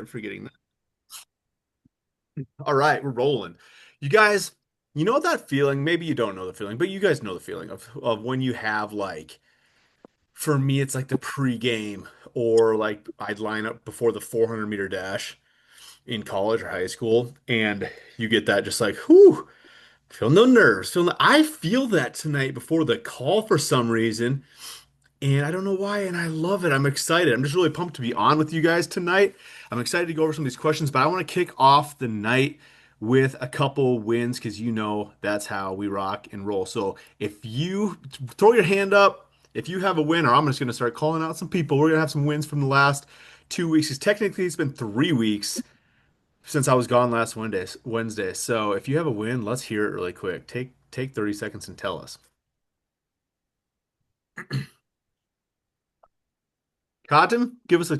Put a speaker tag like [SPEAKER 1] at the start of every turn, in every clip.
[SPEAKER 1] forgetting that. All right, we're rolling. You guys, you know that feeling? Maybe you don't know the feeling, but you guys know the feeling of when you have like, for me, it's like the pregame or like I'd line up before the 400-meter dash in college or high school, and you get that just like, whew, feel no nerves. I feel that tonight before the call for some reason. And I don't know why, and I love it. I'm excited. I'm just really pumped to be on with you guys tonight. I'm excited to go over some of these questions, but I want to kick off the night with a couple wins because you know that's how we rock and roll. So if you throw your hand up, if you have a win, or I'm just going to start calling out some people. We're going to have some wins from the last 2 weeks because technically it's been 3 weeks since I was gone last Wednesday. So if you have a win, let's hear it really quick. Take 30 seconds and tell us. Cotton, give us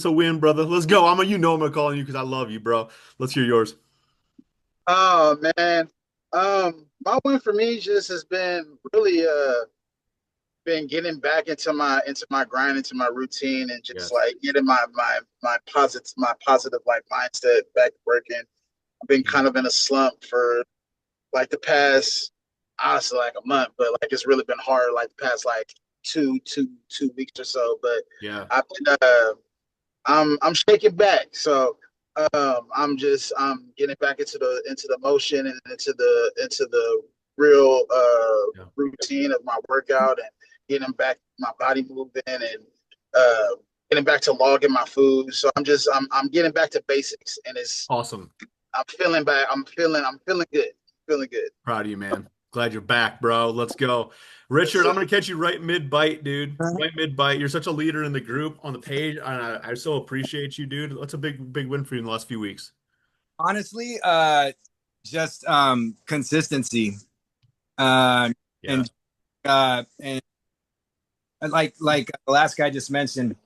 [SPEAKER 1] a win, brother. Let's go. I'm gonna call you because I love you, bro. Let's hear yours.
[SPEAKER 2] Oh man. My win for me just has been really been getting back into my grind, into my routine, and just
[SPEAKER 1] Yes.
[SPEAKER 2] like getting my positive like mindset back working. I've been kind of in a slump for like the past honestly like a month, but like it's really been hard like the past like two weeks or so. But
[SPEAKER 1] Yeah.
[SPEAKER 2] I've been I'm shaking back. So I'm getting back into the motion and into the real
[SPEAKER 1] Yeah.
[SPEAKER 2] routine of my workout and getting back my body moving and uh getting back to logging my food. So I'm getting back to basics and it's
[SPEAKER 1] Awesome.
[SPEAKER 2] I'm feeling back. I'm feeling good. Feeling good.
[SPEAKER 1] Proud of you, man. Glad you're back, bro. Let's go.
[SPEAKER 2] Yes,
[SPEAKER 1] Richard,
[SPEAKER 2] sir.
[SPEAKER 1] I'm gonna catch you right mid-bite, dude. Right mid-bite. You're such a leader in the group on the page, and I so appreciate you, dude. That's a big win for you in the last few weeks.
[SPEAKER 3] Honestly, just consistency. Uh,
[SPEAKER 1] Yeah.
[SPEAKER 3] and like the last guy just mentioned,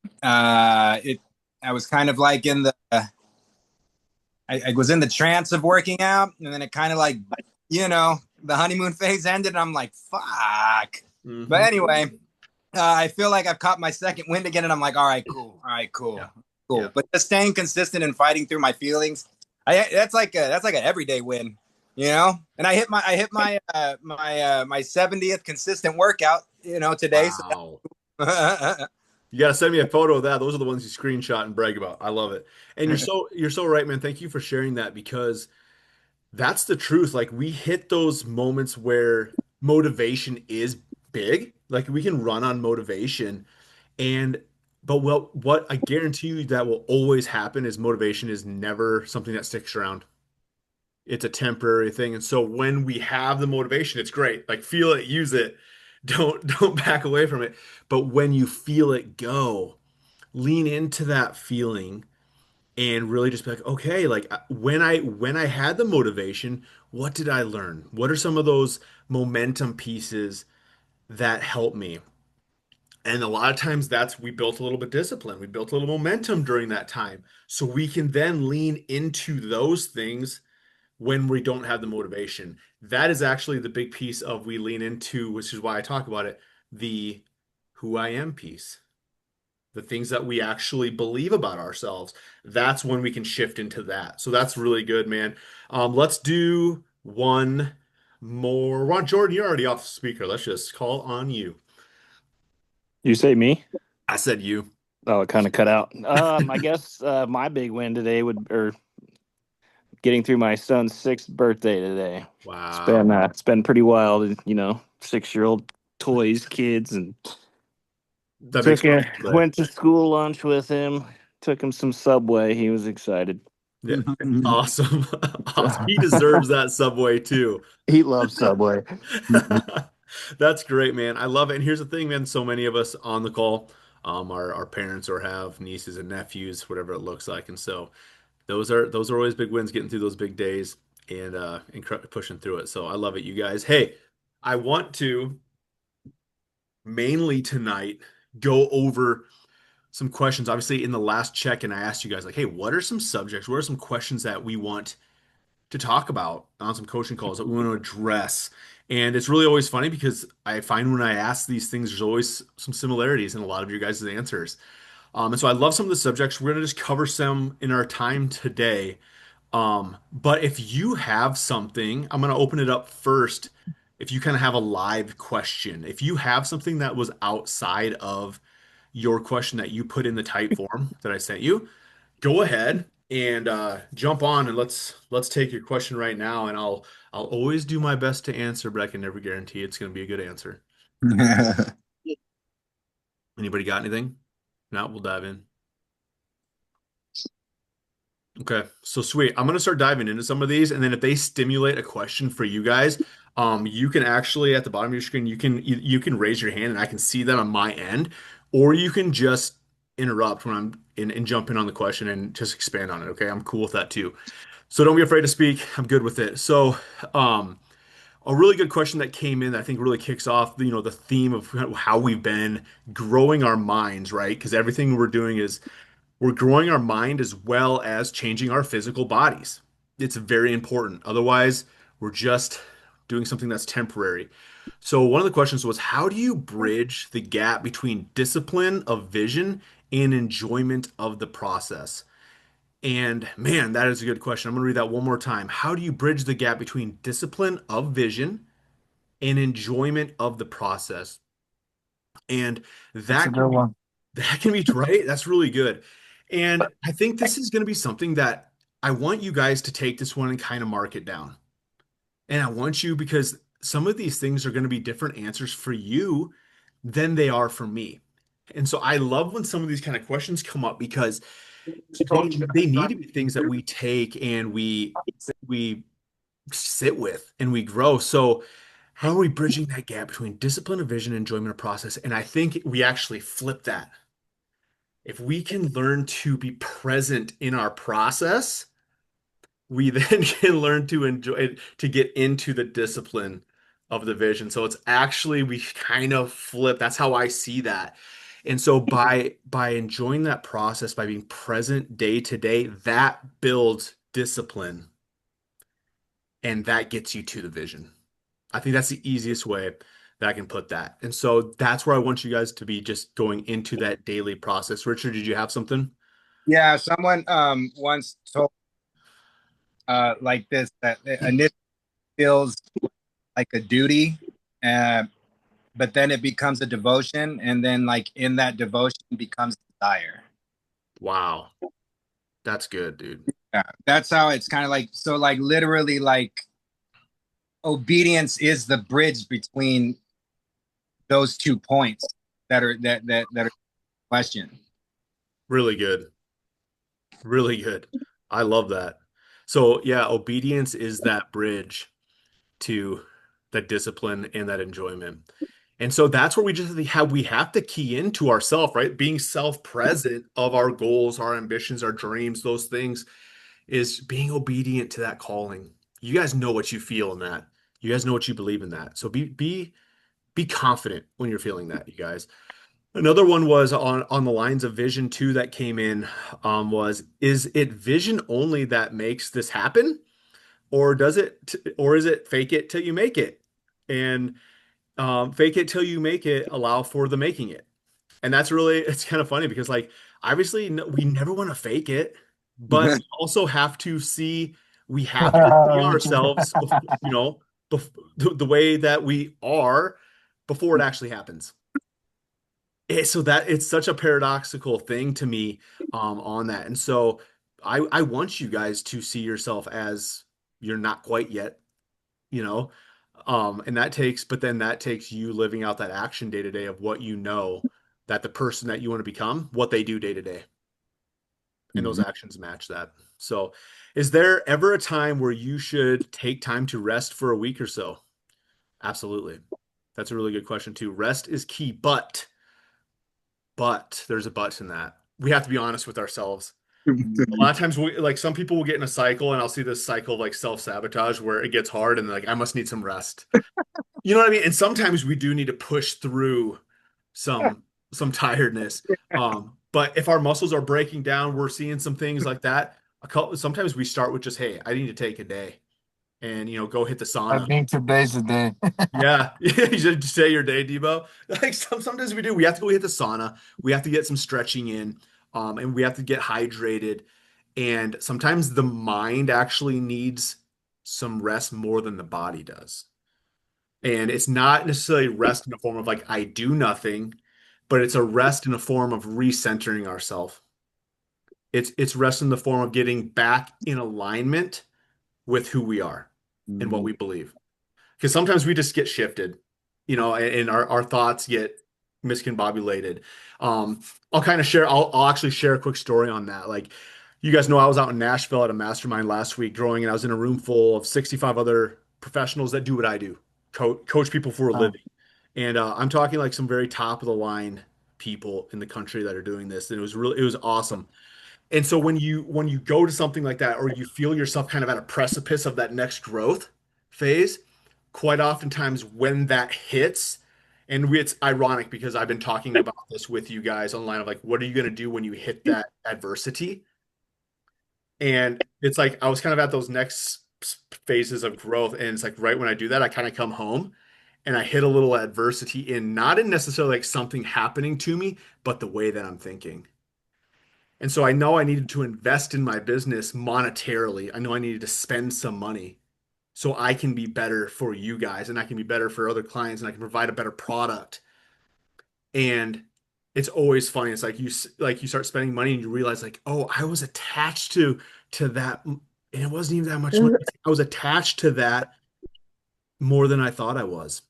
[SPEAKER 3] it I was kind of like in the I was in the trance of working out, and then it kind of like the honeymoon phase ended, and I'm like, fuck. But
[SPEAKER 1] Hmm.
[SPEAKER 3] anyway, I feel like I've caught my second wind again, and I'm like, all right,
[SPEAKER 1] Yeah.
[SPEAKER 3] cool.
[SPEAKER 1] Yeah.
[SPEAKER 3] But just staying consistent and fighting through my feelings, that's like an everyday win, And I hit my 70th consistent workout, today. So
[SPEAKER 1] Wow. You gotta send me a photo of that. Those are the ones you screenshot and brag about. I love it. And you're so right, man. Thank you for sharing that because that's the truth. Like we hit those moments where motivation is big. Like we can run on motivation and but what I guarantee you that will always happen is motivation is never something that sticks around. It's a temporary thing. And so when we have the motivation, it's great. Like feel it, use it. Don't back away from it. But when you feel it go, lean into that feeling and really just be like, okay, like when I had the motivation, what did I learn? What are some of those momentum pieces that help me? And a lot of times that's we built a little bit of discipline. We built a little momentum during that time. So we can then lean into those things when we don't have the motivation. That is actually the big piece of we lean into, which is why I talk about it, the who I am piece, the things that we actually believe about ourselves. That's when we can shift into that. So that's really good, man. Let's do one more. Ron Jordan, you're already off speaker. Let's just call on you.
[SPEAKER 4] You say me?
[SPEAKER 1] I said you.
[SPEAKER 4] Oh, it kind of cut out. I guess my big win today or getting through my son's sixth birthday today.
[SPEAKER 1] Wow.
[SPEAKER 4] It's been pretty wild, 6-year-old toys, kids, and
[SPEAKER 1] That makes me play.
[SPEAKER 4] went to school lunch with him. Took him some Subway. He was excited.
[SPEAKER 1] Yeah. Awesome. Awesome. He deserves that Subway too.
[SPEAKER 4] He loves Subway.
[SPEAKER 1] That's great, man. I love it. And here's the thing, man. So many of us on the call, our parents or have nieces and nephews, whatever it looks like. And so those are always big wins, getting through those big days and pushing through it. So I love it, you guys. Hey, I want to mainly tonight go over some questions. Obviously, in the last check-in, I asked you guys like, hey, what are some subjects? What are some questions that we want to talk about on some coaching calls that we want to address? And it's really always funny because I find when I ask these things, there's always some similarities in a lot of your guys' answers. And so I love some of the subjects. We're going to just cover some in our time today. But if you have something, I'm going to open it up first. If you kind of have a live question, if you have something that was outside of your question that you put in the type form that I sent you, go ahead and jump on and let's take your question right now. And I'll always do my best to answer, but I can never guarantee it's going to be a good answer. Anybody got anything? No, we'll dive in. Okay, so sweet. I'm gonna start diving into some of these, and then if they stimulate a question for you guys, you can actually at the bottom of your screen, you can raise your hand, and I can see that on my end, or you can just interrupt when I'm in and jump in on the question and just expand on it. Okay, I'm cool with that too. So don't be afraid to speak. I'm good with it. So, a really good question that came in that I think really kicks off, the theme of how we've been growing our minds, right? Because everything we're doing is we're growing our mind as well as changing our physical bodies. It's very important. Otherwise, we're just doing something that's temporary. So, one of the questions was, how do you bridge the gap between discipline of vision and enjoyment of the process? And man, that is a good question. I'm going to read that one more time. How do you bridge the gap between discipline of vision and enjoyment of the process? And
[SPEAKER 3] That's a
[SPEAKER 1] that
[SPEAKER 3] good one.
[SPEAKER 1] that can be right. That's really good. And I think this is going to be something that I want you guys to take this one and kind of mark it down. And I want you because some of these things are going to be different answers for you than they are for me. And so I love when some of these kind of questions come up because they need to be things that we take and we sit with and we grow. So how are we bridging that gap between discipline of vision and enjoyment of process? And I think we actually flip that. If we can learn to be present in our process, we then can learn to enjoy it, to get into the discipline of the vision. So it's actually we kind of flip. That's how I see that. And so by enjoying that process, by being present day to day, that builds discipline and that gets you to the vision. I think that's the easiest way that I can put that. And so that's where I want you guys to be just going into that daily process. Richard, did you have something?
[SPEAKER 3] Yeah, someone once told like this that initially feels like a duty, uh, but then it becomes a devotion, and then like in that devotion becomes desire.
[SPEAKER 1] Wow. That's good, dude.
[SPEAKER 3] Yeah, that's how it's kind of like so like literally like obedience is the bridge between those 2 points that are question.
[SPEAKER 1] Really good. Really good. I love that. So, yeah, obedience is that bridge to that discipline and that enjoyment. And so that's where we have to key into ourself, right? Being self-present of our goals, our ambitions, our dreams, those things is being obedient to that calling. You guys know what you feel in that. You guys know what you believe in that. So be confident when you're feeling that, you guys. Another one was on the lines of vision too that came in was is it vision only that makes this happen or is it fake it till you make it? And fake it till you make it allow for the making it. And that's really it's kind of funny because like obviously we never want to fake it, but we also have to see we have to see ourselves, the way that we are before it actually happens. So that it's such a paradoxical thing to me on that. And so I want you guys to see yourself as you're not quite yet, you know. And that takes you living out that action day to day of what you know that the person that you want to become, what they do day to day. And those actions match that. So is there ever a time where you should take time to rest for a week or so? Absolutely. That's a really good question too. Rest is key, but there's a but in that. We have to be honest with ourselves. A lot of times like some people will get in a cycle and I'll see this cycle of like self-sabotage where it gets hard and like I must need some rest. You know what I mean? And sometimes we do need to push through some tiredness. But if our muscles are breaking down, we're seeing some things like that. Sometimes we start with just, hey, I need to take a day. and go hit the
[SPEAKER 5] I
[SPEAKER 1] sauna.
[SPEAKER 5] think today's the day.
[SPEAKER 1] Yeah, you should say your day, Debo. Like sometimes we do. We have to go hit the sauna. We have to get some stretching in, and we have to get hydrated. And sometimes the mind actually needs some rest more than the body does. And it's not necessarily rest in the form of like I do nothing, but it's a rest in the form of recentering ourselves. It's rest in the form of getting back in alignment with who we are and what we believe. Because sometimes we just get shifted, and our thoughts get miscombobulated. I'll kind of share, I'll actually share a quick story on that. Like, you guys know, I was out in Nashville at a mastermind last week growing, and I was in a room full of 65 other professionals that do what I do, coach people for a
[SPEAKER 5] Wow.
[SPEAKER 1] living. And I'm talking like some very top of the line people in the country that are doing this. And it was awesome. And so when you go to something like that, or you feel yourself kind of at a precipice of that next growth phase, quite oftentimes when that hits, and it's ironic because I've been talking about this with you guys online of like, what are you going to do when you hit that adversity? And it's like I was kind of at those next phases of growth, and it's like right when I do that, I kind of come home and I hit a little adversity in not in necessarily like something happening to me, but the way that I'm thinking. And so I know I needed to invest in my business monetarily. I know I needed to spend some money so I can be better for you guys and I can be better for other clients and I can provide a better product. And it's always funny. It's like you start spending money and you realize like, oh, I was attached to that, and it wasn't even that much money. I was attached to that more than I thought I was.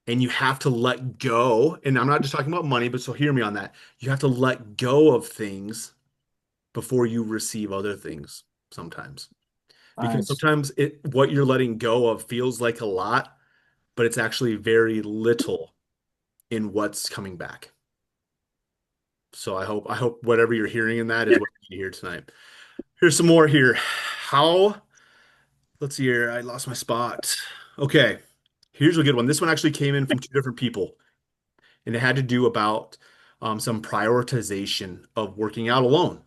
[SPEAKER 1] And you have to let go. And I'm not just talking about money, but so hear me on that. You have to let go of things before you receive other things sometimes. Because
[SPEAKER 5] Nice.
[SPEAKER 1] sometimes what you're letting go of feels like a lot, but it's actually very little in what's coming back. So I hope whatever you're hearing in that is what you hear tonight. Here's some more here. How, let's see here. I lost my spot. Okay. Here's a good one. This one actually came in from two different people, and it had to do about some prioritization of working out alone.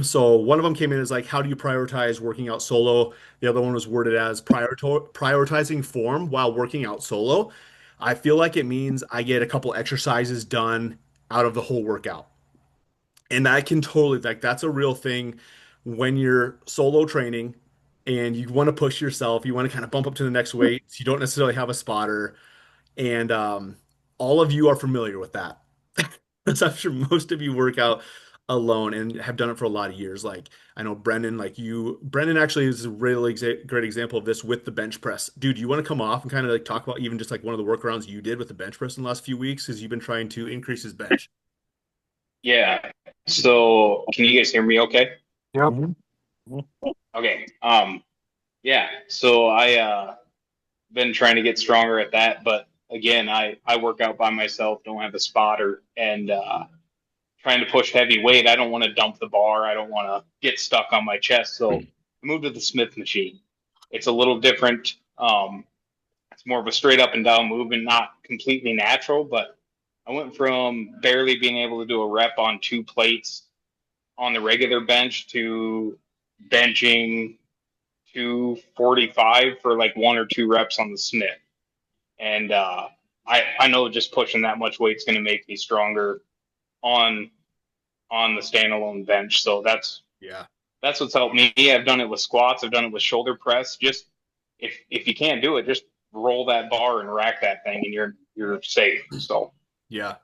[SPEAKER 1] So one of them came in as like, how do you prioritize working out solo? The other one was worded as prioritizing form while working out solo. I feel like it means I get a couple exercises done out of the whole workout. And I can totally, like, that's a real thing when you're solo training and you want to push yourself, you want to kind of bump up to the next weight. You don't necessarily have a spotter. And all of you are familiar with that. Because I'm sure most of you work out alone and have done it for a lot of years. Like I know Brendan, Brendan actually is a really great example of this with the bench press. Dude, you want to come off and kind of like talk about even just like one of the workarounds you did with the bench press in the last few weeks because you've been trying to increase his bench.
[SPEAKER 6] Yeah. So can you guys hear me okay?
[SPEAKER 5] Yep.
[SPEAKER 6] Okay. Yeah. So I been trying to get stronger at that, but again, I work out by myself, don't have a spotter, and trying to push heavy weight. I don't want to dump the bar. I don't want to get stuck on my chest. So I moved to the Smith machine. It's a little different. It's more of a straight up and down movement, not completely natural, but I went from barely being able to do a rep on 2 plates on the regular bench to benching 245 for like 1 or 2 reps on the Smith. And I know just pushing that much weight is going to make me stronger on the standalone bench. So
[SPEAKER 1] Yeah.
[SPEAKER 6] that's what's helped me. I've done it with squats. I've done it with shoulder press. Just if you can't do it, just roll that bar and rack that thing, and you're safe. So
[SPEAKER 1] Yeah.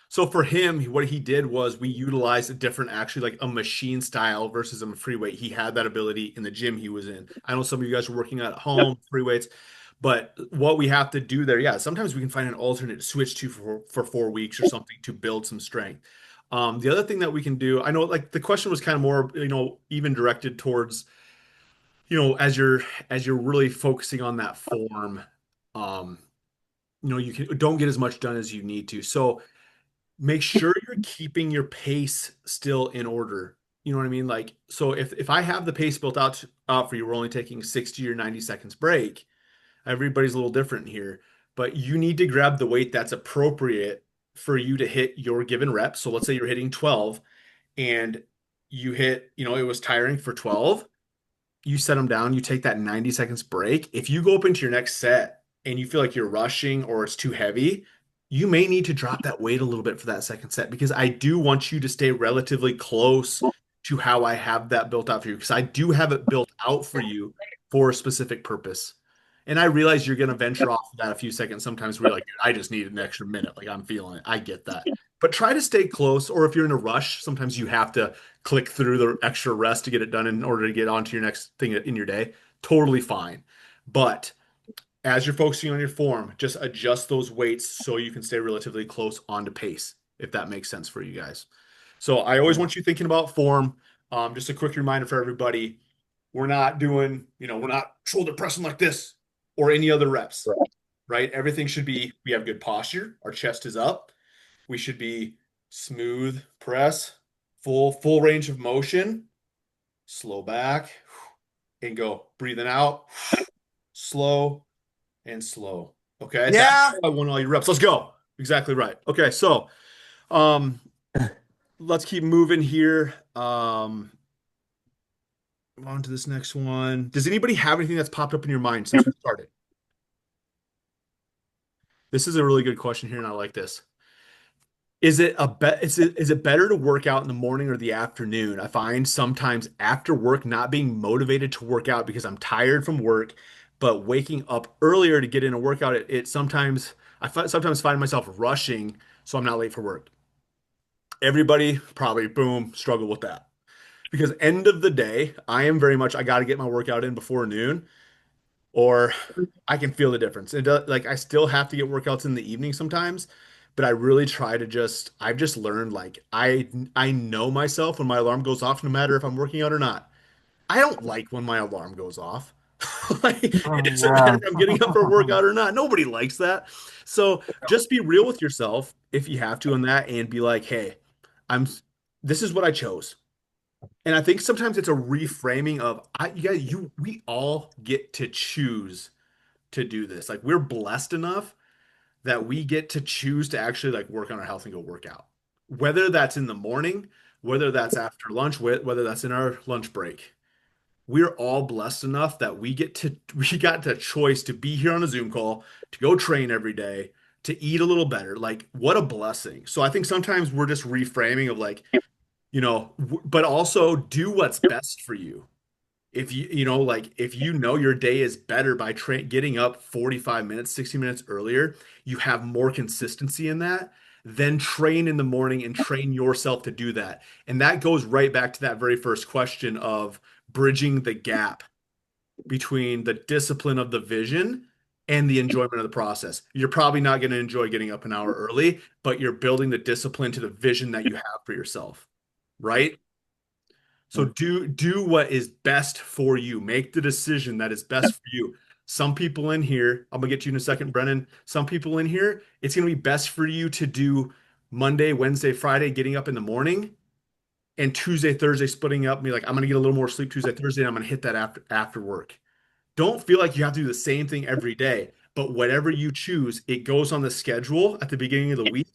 [SPEAKER 1] So for him, what he did was we utilized a different, actually like a machine style versus a free weight. He had that ability in the gym he was in. I know some of you guys are working out at home, free weights, but what we have to do there, yeah, sometimes we can find an alternate to switch to for 4 weeks or something to build some strength. The other thing that we can do, I know like the question was kind of more, even directed towards, as you're really focusing on that form, um, don't get as much done as you need to. So make sure you're keeping your pace still in order. You know what I mean? Like, so if I have the pace built out for you, we're only taking 60 or 90 seconds break. Everybody's a little different here, but you need to grab the weight that's appropriate for you to hit your given rep. So let's say you're hitting 12 and you hit, it was tiring for 12. you set them down, you take that 90 seconds break. If you go up into your next set and you feel like you're rushing or it's too heavy, you may need to drop that weight a little bit for that second set because I do want you to stay relatively close to how I have that built out for you because I do have it built out for you for a specific purpose. And I realize you're going to venture off of that a few seconds. Sometimes we're like, I just need an extra minute. Like I'm feeling it. I get that. But try to stay close. Or if you're in a rush, sometimes you have to click through the extra rest to get it done in order to get on to your next thing in your day. Totally fine. But as you're focusing on your form, just adjust those weights so you can stay relatively close onto pace, if that makes sense for you guys. So I always want you thinking about form. Just a quick reminder for everybody, we're not doing, we're not shoulder pressing like this or any other reps, right? Everything should be, we have good posture. Our chest is up. We should be smooth press, full range of motion, slow back and go. Breathing out, slow and slow. Okay.
[SPEAKER 3] Yeah.
[SPEAKER 1] That's I want all your reps. Let's go. Exactly right. Okay. So, let's keep moving here. On to this next one. Does anybody have anything that's popped up in your mind since we started? This is a really good question here, and I like this. Is it better to work out in the morning or the afternoon? I find sometimes after work not being motivated to work out because I'm tired from work, but waking up earlier to get in a workout, it sometimes sometimes find myself rushing, so I'm not late for work. Everybody probably boom struggle with that because end of the day, I am very much I got to get my workout in before noon, or I can feel the difference. It does, like I still have to get workouts in the evening sometimes, but I really try to I've just learned like I know myself when my alarm goes off, no matter if I'm working out or not. I don't like when my alarm goes off. Like it doesn't matter if I'm getting up for a workout or not. Nobody likes that. So just be real with yourself if you have to on that and be like, hey, I'm this is what I chose. And I think sometimes it's a reframing of we all get to choose to do this. Like we're blessed enough that we get to choose to actually like work on our health and go work out. Whether that's in the morning, whether that's after lunch, whether that's in our lunch break. We're all blessed enough that we got the choice to be here on a Zoom call, to go train every day, to eat a little better. Like what a blessing. So I think sometimes we're just reframing of like, but also do what's best for you. If like if your day is better by getting up 45 minutes, 60 minutes earlier, you have more consistency in that, then train in the morning and train yourself to do that. And that goes right back to that very first question of bridging the gap between the discipline of the vision and the enjoyment of the process. You're probably not going to enjoy getting up an hour early, but you're building the discipline to the vision that you have for yourself, right? So do what is best for you. Make the decision that is best for you. Some people in here, I'm gonna get to you in a second, Brennan. Some people in here, it's gonna be best for you to do Monday, Wednesday, Friday, getting up in the morning, and Tuesday, Thursday, splitting up. Be like, I'm gonna get a little more sleep Tuesday, Thursday, and I'm gonna hit that after work. Don't feel like you have to do the same thing every day, but whatever you choose, it goes on the schedule at the beginning of the week,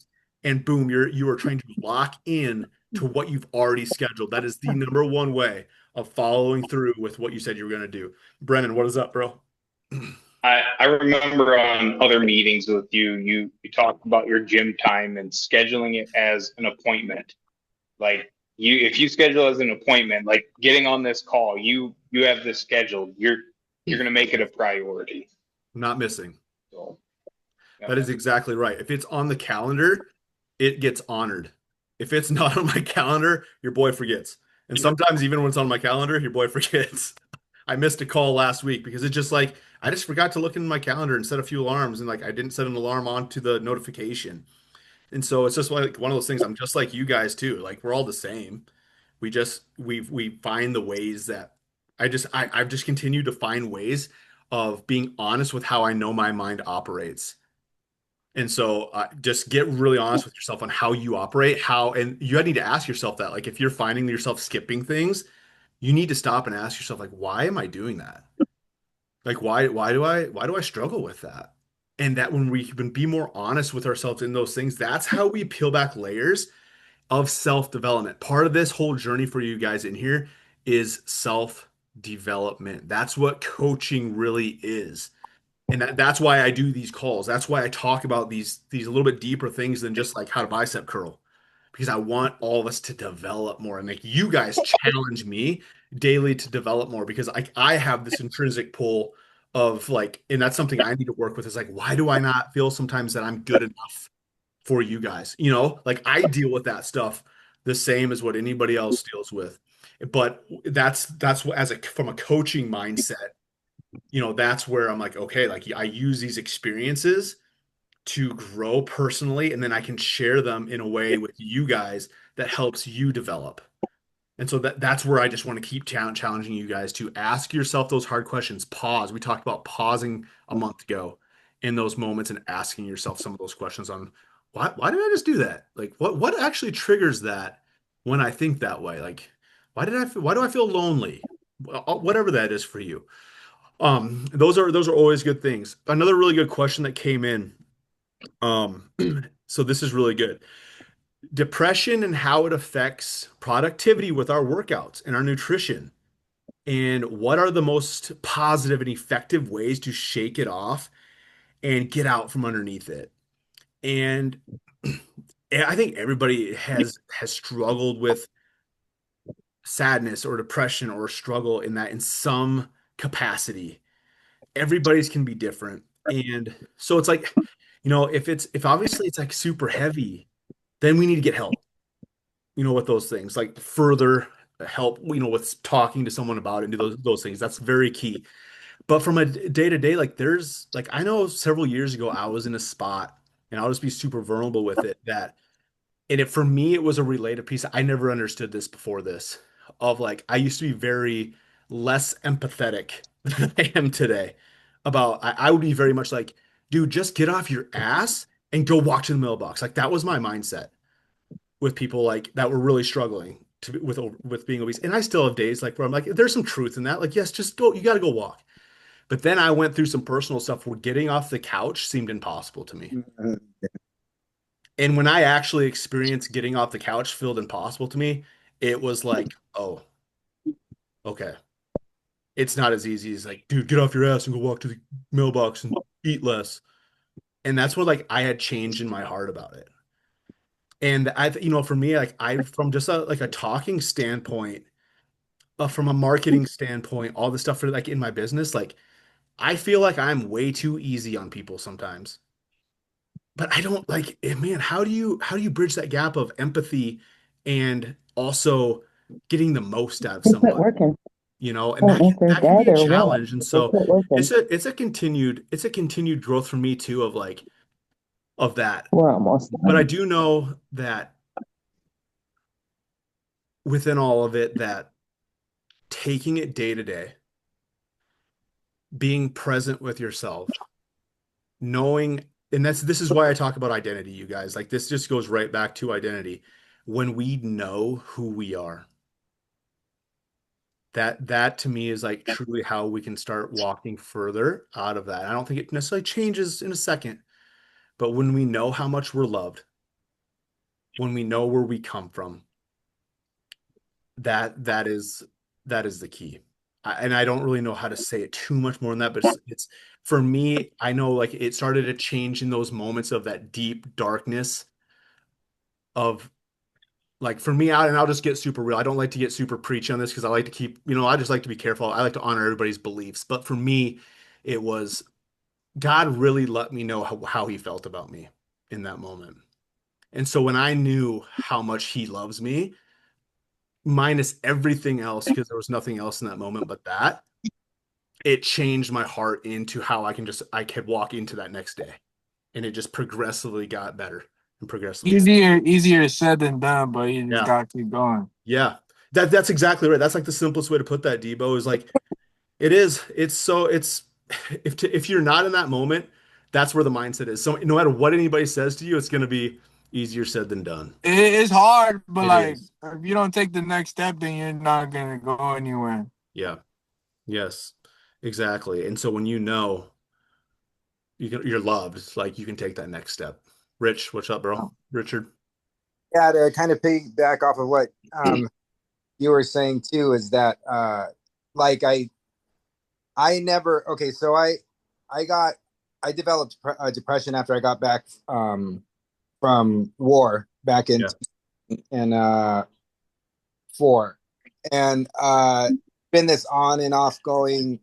[SPEAKER 1] and boom, you are trying to lock in to what you've already scheduled. That is the number one way of following through with what you said you were going to do. Brennan, what is up, bro?
[SPEAKER 6] I remember on other meetings with you talked about your gym time and scheduling it as an appointment. Like if you schedule as an appointment, like getting on this call, you have this scheduled. You're going to make it a priority.
[SPEAKER 1] Not missing.
[SPEAKER 6] So,
[SPEAKER 1] that is exactly right. If it's on the calendar, it gets honored. If it's not on my calendar, your boy forgets. And sometimes even when it's on my calendar, your boy forgets. I missed a call last week because it's just like I just forgot to look in my calendar and set a few alarms, and like I didn't set an alarm onto the notification. And so it's just like one of those things. I'm just like you guys too. Like we're all the same. We find the ways that I've just continued to find ways of being honest with how I know my mind operates. And so just get really honest with yourself on how you operate, and you need to ask yourself that. Like if you're finding yourself skipping things, you need to stop and ask yourself, like, why am I doing that? Like, why do I struggle with that? And that when we can be more honest with ourselves in those things, that's how we peel back layers of self-development. Part of this whole journey for you guys in here is self-development. development. That's what coaching really is. And that's why I do these calls. That's why I talk about these a little bit deeper things than just like how to bicep curl. Because I want all of us to develop more and like you guys challenge me daily to develop more because I have this intrinsic pull of like, and that's something I need to work with is like, why do I not feel sometimes that I'm good enough for you guys? You know, like I deal with that stuff the same as what anybody else deals with. But that's what as a from a coaching mindset, you know, that's where I'm like, okay, like I use these experiences to grow personally, and then I can share them in a way with you guys that helps you develop. And so that's where I just want to keep challenging you guys to ask yourself those hard questions. Pause. We talked about pausing a month ago in those moments and asking yourself some of those questions on why did I just do that? Like what actually triggers that when I think that way? Like why do I feel lonely? Whatever that is for you. Those are always good things. Another really good question that came in. Um, so this is really good. Depression and how it affects productivity with our workouts and our nutrition. And what are the most positive and effective ways to shake it off and get out from underneath it? And I think everybody has struggled with sadness or depression or struggle in that in some capacity. Everybody's can be different. And so it's like, you know, if obviously it's like super heavy, then we need to get help, you know, with those things, like further help, you know, with talking to someone about it and do those things. That's very key. But from a day to day, like there's like I know several years ago I was in a spot and I'll just be super vulnerable with it that and it for me it was a related piece. I never understood this before this of like I used to be very less empathetic than I am today about I would be very much like, dude, just get off your ass and go walk to the mailbox. Like that was my mindset with people like that were really struggling with being obese. And I still have days like where I'm like, there's some truth in that. Like, yes, just go, you got to go walk. But then I went through some personal stuff where getting off the couch seemed impossible to me. And when I actually experienced getting off the couch felt impossible to me, it was like, oh, okay. It's not as easy as like, dude, get off your ass and go walk to the mailbox and eat less. And that's what like I had changed in my heart about it. And I, you know, for me, like I, from just like a talking standpoint, from a marketing standpoint, all the stuff for like in my business, like I feel like I'm way too easy on people sometimes. But I don't like, man, how do you bridge that gap of empathy and also getting the most out of
[SPEAKER 5] It's not
[SPEAKER 1] someone,
[SPEAKER 5] working.
[SPEAKER 1] you know? And
[SPEAKER 5] Don't answer
[SPEAKER 1] that can be
[SPEAKER 5] that
[SPEAKER 1] a
[SPEAKER 5] or what?
[SPEAKER 1] challenge. And
[SPEAKER 5] It's
[SPEAKER 1] so
[SPEAKER 5] not working.
[SPEAKER 1] it's a continued growth for me too of like of that.
[SPEAKER 5] We're almost
[SPEAKER 1] But I
[SPEAKER 5] done.
[SPEAKER 1] do know that within all of it that taking it day to day, being present with yourself, knowing, and this is why I talk about identity, you guys. Like this just goes right back to identity. When we know who we are, that to me is like truly how we can start walking further out of that. I don't think it necessarily changes in a second, but when we know how much we're loved, when we know where we come from, that is the key. And I don't really know how to say it too much more than that, but it's for me, I know like it started to change in those moments of that deep darkness of like for me out, and I'll just get super real. I don't like to get super preachy on this because I like to keep, you know, I just like to be careful. I like to honor everybody's beliefs. But for me, it was God really let me know how he felt about me in that moment. And so when I knew how much he loves me, minus everything else, because there was nothing else in that moment but that, it changed my heart into how I could walk into that next day. And it just progressively got better and progressively got,
[SPEAKER 7] Easier said than done, but you just
[SPEAKER 1] yeah.
[SPEAKER 7] gotta keep going.
[SPEAKER 1] Yeah. That's exactly right. That's like the simplest way to put that, Debo, is like it is. It's so it's if you're not in that moment, that's where the mindset is. So no matter what anybody says to you, it's gonna be easier said than done.
[SPEAKER 7] It's hard, but
[SPEAKER 1] It
[SPEAKER 7] like
[SPEAKER 1] is.
[SPEAKER 7] if you don't take the next step, then you're not gonna go anywhere.
[SPEAKER 1] Yeah. Yes. Exactly. And so when you know you're loved, like you can take that next step. Rich, what's up, bro? Richard.
[SPEAKER 3] Yeah, to kind of piggyback off of what you were saying too, is that like I never, okay, so I developed depression after I got back from war back in 4, and been this on and off going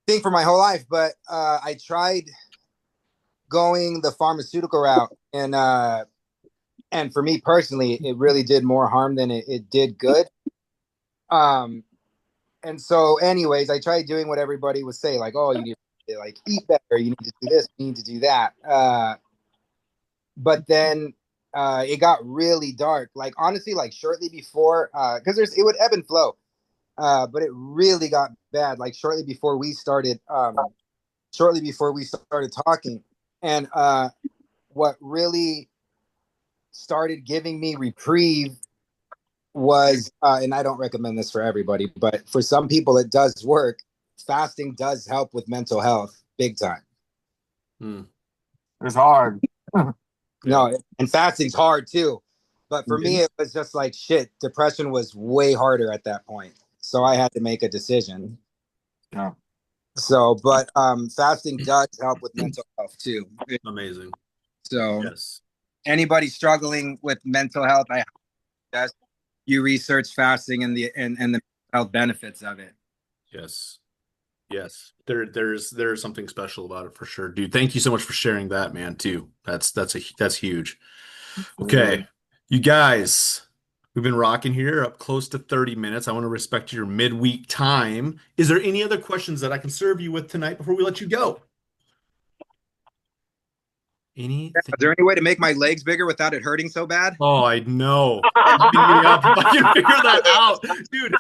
[SPEAKER 3] thing for my whole life. But I tried going the pharmaceutical route, and for me personally, it really did more harm than it did good. And so, anyways, I tried doing what everybody would say, like, oh, you need to like eat better, you need to do this, you need to do that. But then it got really dark. Like honestly, like shortly before, because it would ebb and flow. But it really got bad. Like shortly before we started talking, and what really started giving me reprieve was, and I don't recommend this for everybody, but for some people it does work. Fasting does help with mental health big time.
[SPEAKER 7] It's hard.
[SPEAKER 3] No, and fasting's hard too. But for me, it was just like shit. Depression was way harder at that point. So I had to make a decision.
[SPEAKER 7] Yeah.
[SPEAKER 3] So, but fasting does help with mental health too.
[SPEAKER 1] Amazing.
[SPEAKER 3] So
[SPEAKER 1] yes,
[SPEAKER 3] anybody struggling with mental health, I suggest you research fasting and the health benefits of it.
[SPEAKER 1] Yes. There's something special about it for sure, dude. Thank you so much for sharing that, man, too. That's huge. Okay, you guys, we've been rocking here up close to 30 minutes. I want to respect your midweek time. Is there any other questions that I can serve you with tonight before we let you go? Anything?
[SPEAKER 3] Is there any way to make my legs bigger without it hurting so bad?
[SPEAKER 1] Oh, I know. Beat me up if I can figure that out, dude.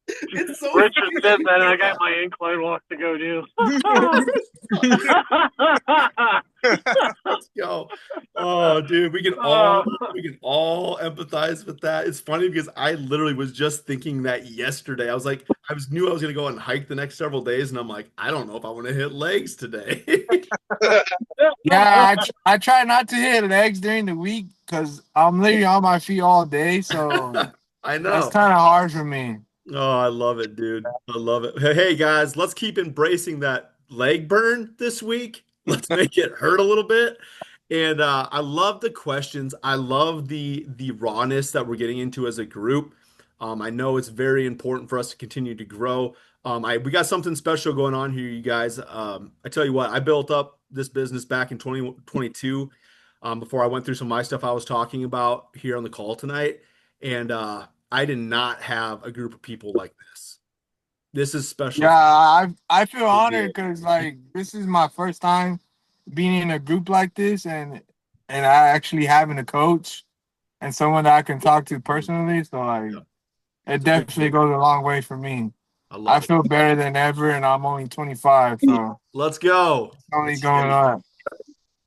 [SPEAKER 1] It's so
[SPEAKER 5] Richard said that, and I got my incline walk to go do.
[SPEAKER 1] Let's go. Oh, dude, we can all empathize with that. It's funny because I literally was just thinking that yesterday. I was like, knew I was gonna go and hike the next several days, and I'm like, I don't know if I want to hit legs today.
[SPEAKER 7] Yeah, I try not to hit legs during the week because I'm literally on my feet all day. So
[SPEAKER 1] I know
[SPEAKER 7] that's kind of hard for me.
[SPEAKER 1] Oh, I love it, dude. I love it. Hey, guys, let's keep embracing that leg burn this week. Let's make it hurt a little bit. And I love the questions. I love the rawness that we're getting into as a group. I know it's very important for us to continue to grow. We got something special going on here, you guys. I tell you what, I built up this business back in 2022 before I went through some of my stuff I was talking about here on the call tonight. And I did not have a group of people like this. This is special.
[SPEAKER 7] Yeah, I feel honored because like this is my first time being in a group like this, and I actually having a coach and someone that I can talk to personally. So like, it definitely goes a long way for me. I feel better than ever, and I'm only 25. So
[SPEAKER 1] let's go.
[SPEAKER 7] It's only going up.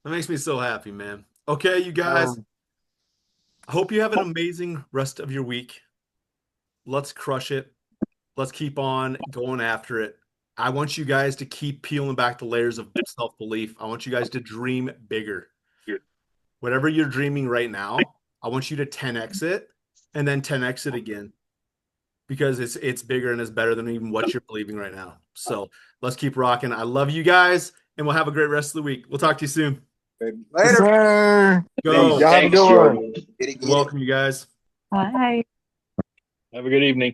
[SPEAKER 1] That makes me so happy, man. Okay, you guys. I hope you have an amazing rest of your week. Let's crush it. Let's keep on going after it. I want you guys to keep peeling back the layers of self-belief. I want you guys to dream bigger. Whatever you're dreaming right now, I want you to 10x it and then 10x it again, because it's bigger and it's better than even what you're believing right now. So let's keep rocking. I love you guys, and we'll have a great rest of the week. We'll talk to you soon.
[SPEAKER 3] Later.
[SPEAKER 1] Go.
[SPEAKER 5] Thanks, Jordan.
[SPEAKER 1] Welcome, you guys.
[SPEAKER 8] Bye.
[SPEAKER 6] Have a good evening.